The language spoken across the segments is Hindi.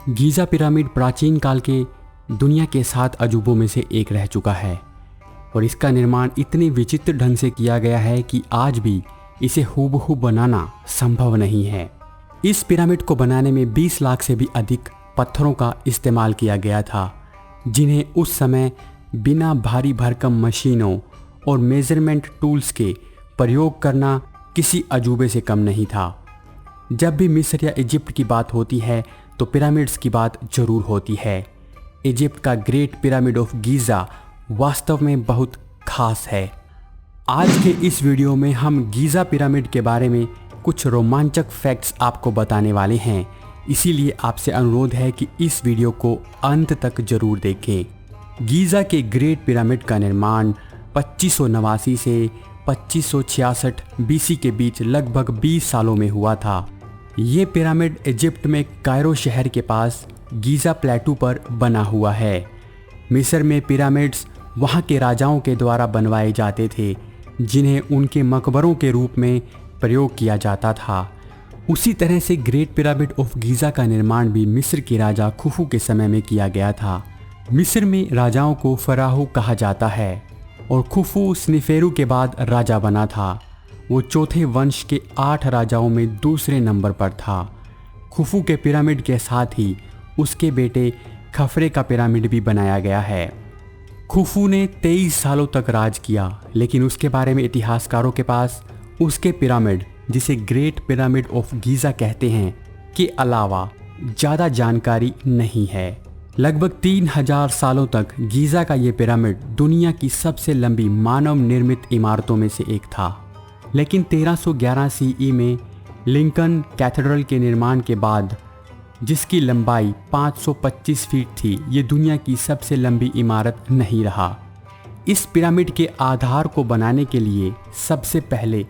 गीज़ा पिरामिड प्राचीन काल के दुनिया के 7 अजूबों में से एक रह चुका है और इसका निर्माण इतने विचित्र ढंग से किया गया है कि आज भी इसे हूबहू बनाना संभव नहीं है। इस पिरामिड को बनाने में 20 लाख से भी अधिक पत्थरों का इस्तेमाल किया गया था, जिन्हें उस समय बिना भारी भरकम मशीनों और मेजरमेंट टूल्स के प्रयोग करना किसी अजूबे से कम नहीं था। जब भी मिस्र या इजिप्ट की बात होती है तो पिरामिड्स की बात जरूर होती है। इजिप्ट का ग्रेट पिरामिड ऑफ गीज़ा वास्तव में बहुत खास है। आज के इस वीडियो में हम गीज़ा पिरामिड के बारे में कुछ रोमांचक फैक्ट्स आपको बताने वाले हैं, इसीलिए आपसे अनुरोध है कि इस वीडियो को अंत तक जरूर देखें। गीज़ा के ग्रेट पिरामिड का निर्माण 2589 से 2566 बीसी के बीच लगभग 20 सालों में हुआ था। ये पिरामिड इजिप्ट में कायरो शहर के पास गीज़ा प्लेटू पर बना हुआ है। मिस्र में पिरामिड्स वहाँ के राजाओं के द्वारा बनवाए जाते थे, जिन्हें उनके मकबरों के रूप में प्रयोग किया जाता था। उसी तरह से ग्रेट पिरामिड ऑफ गीज़ा का निर्माण भी मिस्र के राजा खुफू के समय में किया गया था। मिस्र में राजाओं को फराहू कहा जाता है और खुफू स्निफेरू के बाद राजा बना था। वो चौथे वंश के 8 राजाओं में दूसरे नंबर पर था। खुफू के पिरामिड के साथ ही उसके बेटे खफरे का पिरामिड भी बनाया गया है। खुफू ने 23 सालों तक राज किया, लेकिन उसके बारे में इतिहासकारों के पास उसके पिरामिड, जिसे ग्रेट पिरामिड ऑफ गीज़ा कहते हैं, के अलावा ज़्यादा जानकारी नहीं है। लगभग 3000 सालों तक गीज़ा का ये पिरामिड दुनिया की सबसे लंबी मानव निर्मित इमारतों में से एक था, लेकिन 1311 सीई में लिंकन कैथेड्रल के निर्माण के बाद, जिसकी लंबाई 525 फीट थी, ये दुनिया की सबसे लंबी इमारत नहीं रहा। इस पिरामिड के आधार को बनाने के लिए सबसे पहले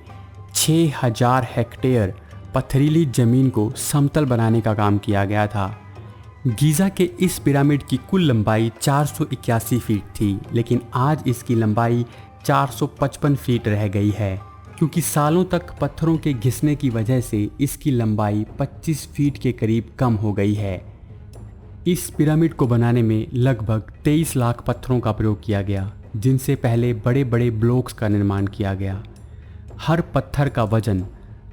6000 हेक्टेयर पथरीली जमीन को समतल बनाने का काम किया गया था। गीज़ा के इस पिरामिड की कुल लंबाई 481 फीट थी, लेकिन आज इसकी लंबाई 455 फीट रह गई है, क्योंकि सालों तक पत्थरों के घिसने की वजह से इसकी लंबाई 25 फीट के करीब कम हो गई है। इस पिरामिड को बनाने में लगभग 23 लाख पत्थरों का प्रयोग किया गया, जिनसे पहले बड़े बड़े ब्लॉक्स का निर्माण किया गया। हर पत्थर का वजन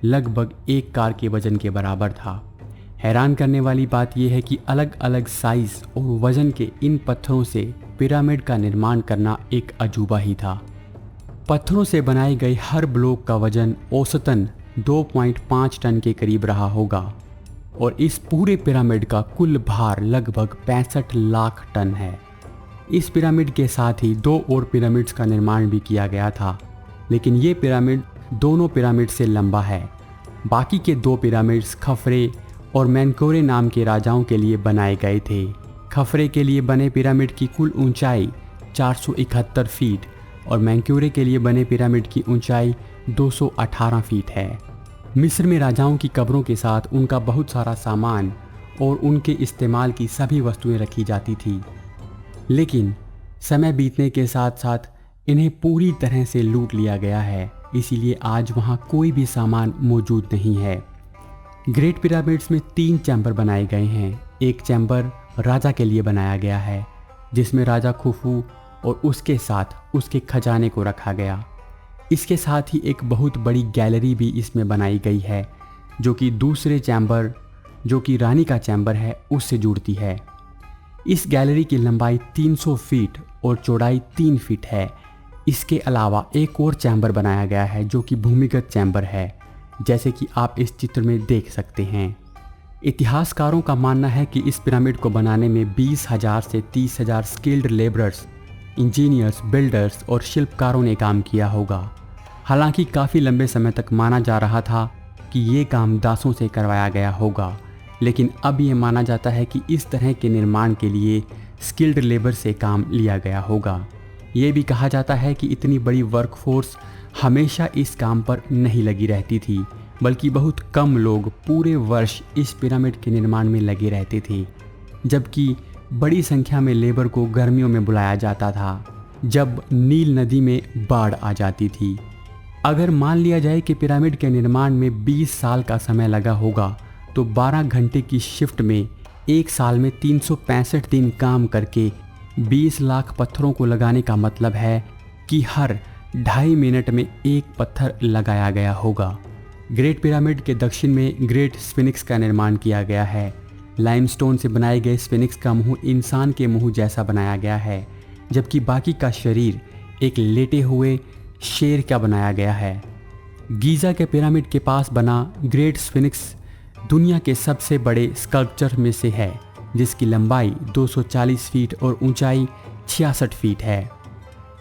लगभग एक कार के वजन के बराबर था। हैरान करने वाली बात यह है कि अलग अलग साइज और वजन के इन पत्थरों से पिरामिड का निर्माण करना एक अजूबा ही था। पत्थरों से बनाई गई हर ब्लॉक का वजन औसतन 2.5 टन के करीब रहा होगा और इस पूरे पिरामिड का कुल भार लगभग 65 लाख टन है। इस पिरामिड के साथ ही 2 और पिरामिड्स का निर्माण भी किया गया था, लेकिन ये पिरामिड दोनों पिरामिड से लंबा है। बाकी के 2 पिरामिड्स खफरे और मेनकोरे नाम के राजाओं के लिए बनाए गए थे। खफरे के लिए बने पिरामिड की कुल ऊंचाई 471 फीट और मेनक्योरे के लिए बने पिरामिड की ऊंचाई 218 फीट है। मिस्र में राजाओं की कब्रों के साथ उनका बहुत सारा सामान और उनके इस्तेमाल की सभी वस्तुएं रखी जाती थी, लेकिन समय बीतने के साथ साथ इन्हें पूरी तरह से लूट लिया गया है, इसीलिए आज वहाँ कोई भी सामान मौजूद नहीं है। ग्रेट पिरामिड्स में 3 चैम्बर बनाए गए हैं। एक चैम्बर राजा के लिए बनाया गया है, जिसमें राजा खुफू और उसके साथ उसके खजाने को रखा गया। इसके साथ ही एक बहुत बड़ी गैलरी भी इसमें बनाई गई है, जो कि दूसरे चैम्बर, जो कि रानी का चैम्बर है, उससे जुड़ती है। इस गैलरी की लंबाई 300 फीट और चौड़ाई 3 फीट है। इसके अलावा एक और चैम्बर बनाया गया है, जो कि भूमिगत चैम्बर है, जैसे कि आप इस चित्र में देख सकते हैं। इतिहासकारों का मानना है कि इस पिरामिड को बनाने में 20,000 से 30,000 स्किल्ड लेबरर्स, इंजीनियर्स, बिल्डर्स और शिल्पकारों ने काम किया होगा। हालांकि काफ़ी लंबे समय तक माना जा रहा था कि ये काम दासों से करवाया गया होगा, लेकिन अब ये माना जाता है कि इस तरह के निर्माण के लिए स्किल्ड लेबर से काम लिया गया होगा। ये भी कहा जाता है कि इतनी बड़ी वर्कफोर्स हमेशा इस काम पर नहीं लगी रहती थी, बल्कि बहुत कम लोग पूरे वर्ष इस पिरामिड के निर्माण में लगे रहते थे, जबकि बड़ी संख्या में लेबर को गर्मियों में बुलाया जाता था, जब नील नदी में बाढ़ आ जाती थी। अगर मान लिया जाए कि पिरामिड के निर्माण में 20 साल का समय लगा होगा, तो 12 घंटे की शिफ्ट में एक साल में 365 दिन काम करके 20 लाख पत्थरों को लगाने का मतलब है कि हर 2.5 मिनट में एक पत्थर लगाया गया होगा। ग्रेट पिरामिड के दक्षिण में ग्रेट स्फिनिक्स का निर्माण किया गया है। लाइमस्टोन से बनाए गए स्फिनिक्स का मुंह इंसान के मुंह जैसा बनाया गया है, जबकि बाकी का शरीर एक लेटे हुए शेर का बनाया गया है। गीज़ा के पिरामिड के पास बना ग्रेट स्फिनिक्स दुनिया के सबसे बड़े स्कल्पचर में से है, जिसकी लंबाई 240 फीट और ऊंचाई 66 फीट है।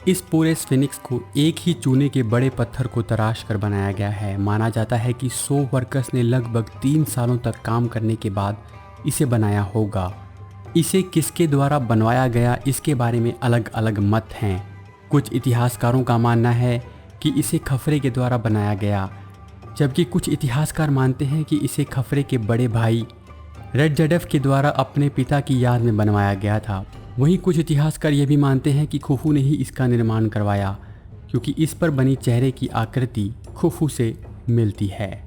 इस पूरे स्फिनिक्स को एक ही चूने के बड़े पत्थर को तराश कर बनाया गया है। माना जाता है कि 100 वर्कर्स ने लगभग 3 सालों तक काम करने के बाद इसे बनाया होगा। इसे किसके द्वारा बनवाया गया, इसके बारे में अलग अलग मत हैं। कुछ इतिहासकारों का मानना है कि इसे खफरे के द्वारा बनाया गया, जबकि कुछ इतिहासकार मानते हैं कि इसे खफरे के बड़े भाई रेडजडेफ के द्वारा अपने पिता की याद में बनवाया गया था। वहीं कुछ इतिहासकार ये भी मानते हैं कि खुफू ने ही इसका निर्माण करवाया, क्योंकि इस पर बनी चेहरे की आकृति खुफू से मिलती है।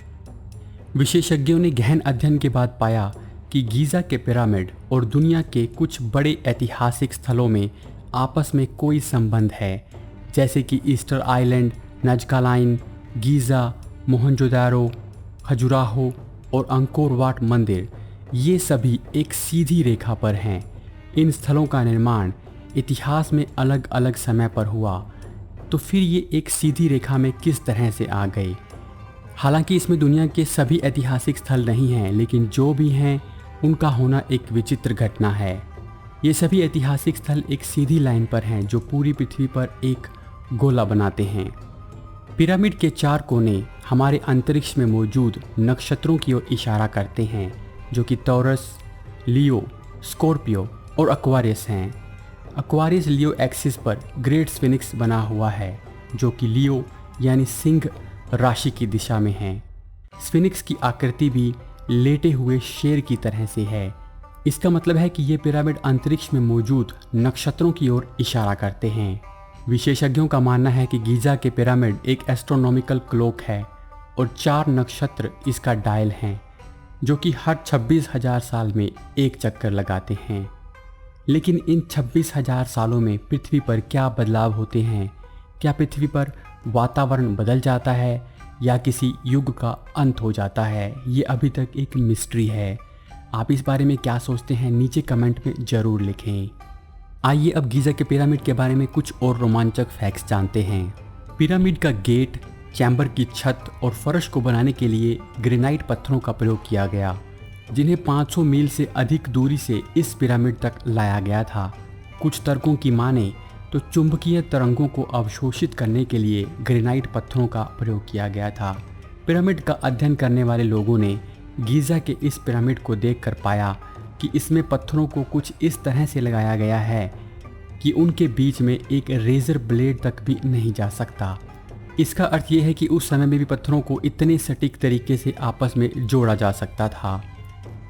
विशेषज्ञों ने गहन अध्ययन के बाद पाया कि गीज़ा के पिरामिड और दुनिया के कुछ बड़े ऐतिहासिक स्थलों में आपस में कोई संबंध है, जैसे कि Easter island, Nazca line, Giza, Mohenjodaro, Khajuraho और अंकोर वाट मंदिर। ये सभी एक सीधी रेखा पर हैं। इन स्थलों का निर्माण इतिहास में अलग अलग समय पर हुआ, तो फिर ये एक सीधी रेखा में किस तरह से आ गए? हालांकि इसमें दुनिया के सभी ऐतिहासिक स्थल नहीं हैं, लेकिन जो भी हैं उनका होना एक विचित्र घटना है। ये सभी ऐतिहासिक स्थल एक सीधी लाइन पर हैं जो पूरी पृथ्वी पर एक गोला बनाते हैं। पिरामिड के 4 कोने हमारे अंतरिक्ष में मौजूद नक्षत्रों की ओर इशारा करते हैं, जो कि टॉरस, लियो, स्कॉर्पियो और एक्वारियस हैं। एक्वारियस लियो एक्सिस पर ग्रेट स्फिनिक्स बना हुआ है, जो कि लियो यानी सिंह राशि की दिशा में है। स्फिनिक्स की आकृति भी लेटे हुए शेर की तरह से है। इसका मतलब है कि ये पिरामिड अंतरिक्ष में मौजूद नक्षत्रों की ओर इशारा करते हैं। विशेषज्ञों का मानना है कि गीज़ा के पिरामिड एक एस्ट्रोनॉमिकल क्लॉक है और 4 नक्षत्र इसका डायल हैं, जो कि हर 26,000 साल में एक चक्कर लगाते हैं। लेकिन इन 26,000 सालों में पृथ्वी पर क्या बदलाव होते हैं? क्या पृथ्वी पर वातावरण बदल जाता है या किसी युग का अंत हो जाता है? ये अभी तक एक मिस्ट्री है। आप इस बारे में क्या सोचते हैं? नीचे कमेंट में ज़रूर लिखें। आइए अब गीज़ा के पिरामिड के बारे में कुछ और रोमांचक फैक्ट्स जानते हैं। पिरामिड का गेट, चैम्बर की छत और फर्श को बनाने के लिए ग्रेनाइट पत्थरों का प्रयोग किया गया, जिन्हें 500 मील से अधिक दूरी से इस पिरामिड तक लाया गया था। कुछ तर्कों की माने तो चुंबकीय तरंगों को अवशोषित करने के लिए ग्रेनाइट पत्थरों का प्रयोग किया गया था। पिरामिड का अध्ययन करने वाले लोगों ने गीज़ा के इस पिरामिड को देखकर पाया कि इसमें पत्थरों को कुछ इस तरह से लगाया गया है कि उनके बीच में एक रेजर ब्लेड तक भी नहीं जा सकता। इसका अर्थ यह है कि उस समय में भी पत्थरों को इतने सटीक तरीके से आपस में जोड़ा जा सकता था।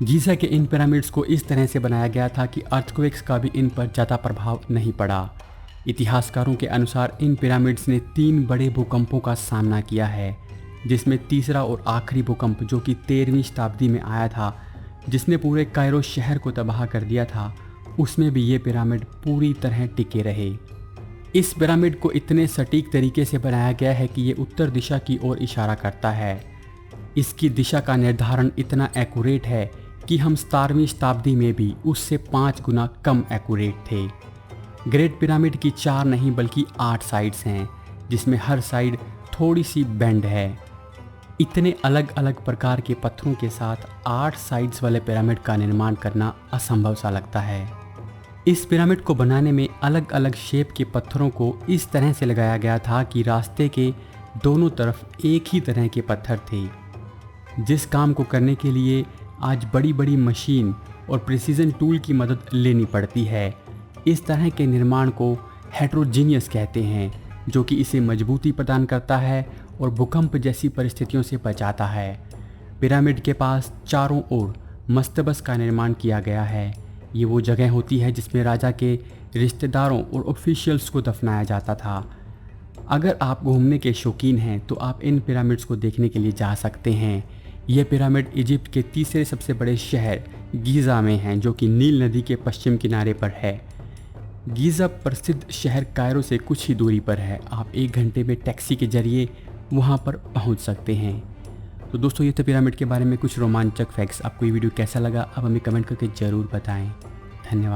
गीज़ा के इन पिरामिड्स को इस तरह से बनाया गया था कि अर्थक्वेक्स का भी इन पर ज़्यादा प्रभाव नहीं पड़ा। इतिहासकारों के अनुसार इन पिरामिड्स ने 3 बड़े भूकंपों का सामना किया है, जिसमें तीसरा और आखिरी भूकंप, जो कि 13वीं शताब्दी में आया था, जिसने पूरे कायरो शहर को तबाह कर दिया था, उसमें भी ये पिरामिड पूरी तरह टिके रहे। इस पिरामिड को इतने सटीक तरीके से बनाया गया है कि ये उत्तर दिशा की ओर इशारा करता है। इसकी दिशा का निर्धारण इतना एक्यूरेट है कि हम 17वीं शताब्दी में भी उससे 5 गुना कम एक्यूरेट थे। ग्रेट पिरामिड की 4 नहीं बल्कि 8 साइड्स हैं, जिसमें हर साइड थोड़ी सी बेंड है। इतने अलग अलग प्रकार के पत्थरों के साथ 8 साइड्स वाले पिरामिड का निर्माण करना असंभव सा लगता है। इस पिरामिड को बनाने में अलग अलग शेप के पत्थरों को इस तरह से लगाया गया था कि रास्ते के दोनों तरफ एक ही तरह के पत्थर थे। जिस काम को करने के लिए आज बड़ी बड़ी मशीन और प्रिसीजन टूल की मदद लेनी पड़ती है, इस तरह के निर्माण को हेट्रोजीनियस कहते हैं, जो कि इसे मजबूती प्रदान करता है और भूकंप जैसी परिस्थितियों से बचाता है। पिरामिड के पास चारों ओर मस्तबस का निर्माण किया गया है। ये वो जगह होती है जिसमें राजा के रिश्तेदारों और ऑफिशियल्स को दफनाया जाता था। अगर आप घूमने के शौकीन हैं तो आप इन पिरामिड्स को देखने के लिए जा सकते हैं। यह पिरामिड इजिप्ट के तीसरे सबसे बड़े शहर गीज़ा में हैं, जो कि नील नदी के पश्चिम किनारे पर है। गीज़ा प्रसिद्ध शहर कायरो से कुछ ही दूरी पर है। आप 1 घंटे में टैक्सी के जरिए वहाँ पर पहुँच सकते हैं। तो दोस्तों, ये तो पिरामिड के बारे में कुछ रोमांचक फैक्ट्स। आपको ये वीडियो कैसा लगा आप हमें कमेंट करके ज़रूर बताएं। धन्यवाद।